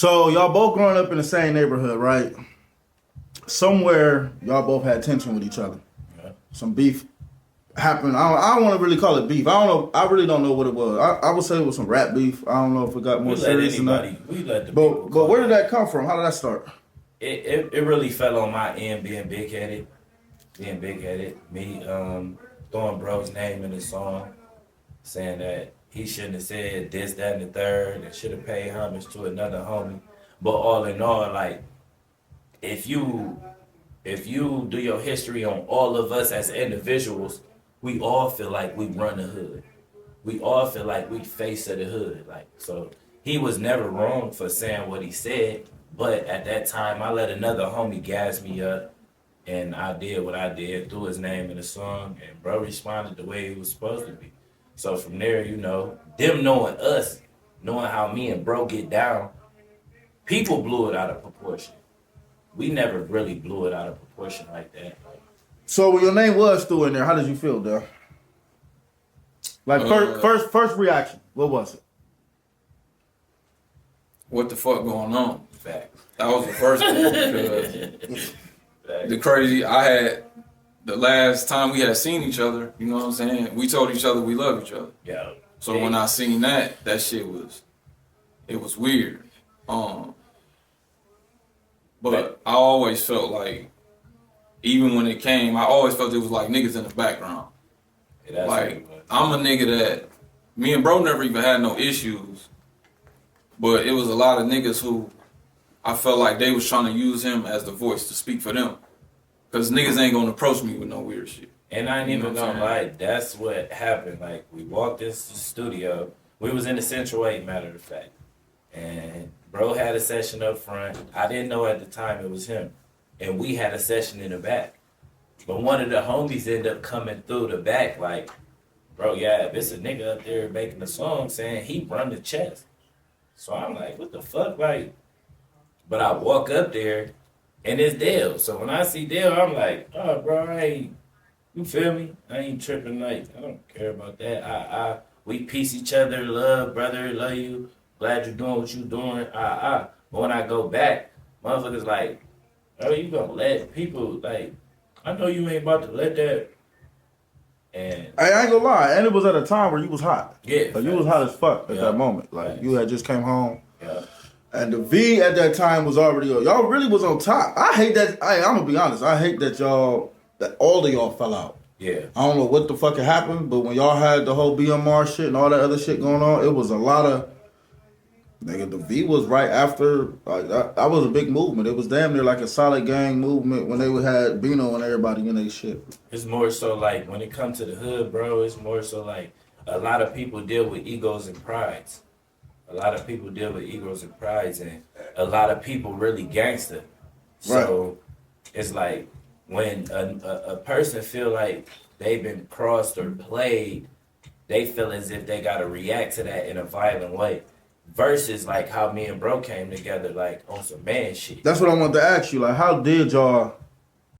So y'all both growing up in the same neighborhood, right? Somewhere y'all both had tension with each other. Yeah. Some beef happened. I don't want to really call it beef. I don't know. I really don't know what it was. I would say it was some rap beef. I don't know if it got more serious than that. We let the people. But where did that come from? How did that start? It really fell on my end being big headed. Me throwing bro's name in the song, saying that he shouldn't have said this, that, and the third, and should have paid homage to another homie. But all in all, like, if you do your history on all of us as individuals, we all feel like we run the hood. We all feel like we face of the hood. Like, so he was never wrong for saying what he said, but at that time I let another homie gas me up, and I did what I did, threw his name in the song, and bro responded the way he was supposed to be. So from there, you know, them knowing us, knowing how me and bro get down, people blew it out of proportion. We never really blew it out of proportion like that. So when your name was still in there, how did you feel, Dell? Like first reaction, what was it? What the fuck going on? Fact. That was the first thing because the crazy I had the last time we had seen each other, you know what I'm saying? We told each other we love each other. Yeah. So when I seen that shit was weird. But I always felt like, even when it came, I always felt it was like niggas in the background. Yeah, like, I'm a nigga that, me and bro never even had no issues, but it was a lot of niggas who I felt like they was trying to use him as the voice to speak for them. Because niggas ain't gonna approach me with no weird shit. And I ain't even gonna lie, that's what happened. Like, we walked into the studio, we was in the Central 8, matter of fact. And bro had a session up front. I didn't know at the time it was him. And we had a session in the back. But one of the homies ended up coming through the back like, bro, yeah, it's a nigga up there making a song saying he run the chest. So I'm like, what the fuck? Like, but I walk up there and it's Dell. So when I see Dell, I'm like, oh, bro, hey, you feel me? I ain't tripping. Like, I don't care about that. We peace each other, love, brother, love you. Glad you're doing what you're doing. But when I go back, motherfuckers like, oh, you gonna let people, like, I know you ain't about to let that. And I ain't gonna lie, and it was at a time where you was hot. Yeah. Like, you was hot as fuck at that moment. Like, Facts. you had just came home. Yeah. And the V at that time was already, y'all really was on top. I hate that, I'm gonna be honest, I hate that that all of y'all fell out. Yeah. I don't know what the fuck had happened, but when y'all had the whole BMR shit and all that other shit going on, it was a lot of, nigga, the V was right after, like, that was a big movement. It was damn near like a solid gang movement when they had Bino and everybody in their shit. It's more so like, when it comes to the hood, bro, it's more so like, a lot of people deal with egos and prides. A lot of people deal with egos and prides, and a lot of people really gangster. So it's like, when a person feel like they've been crossed or played, they feel as if they gotta react to that in a violent way. Versus like how me and bro came together, like on some man shit. That's what I wanted to ask you. Like, how did y'all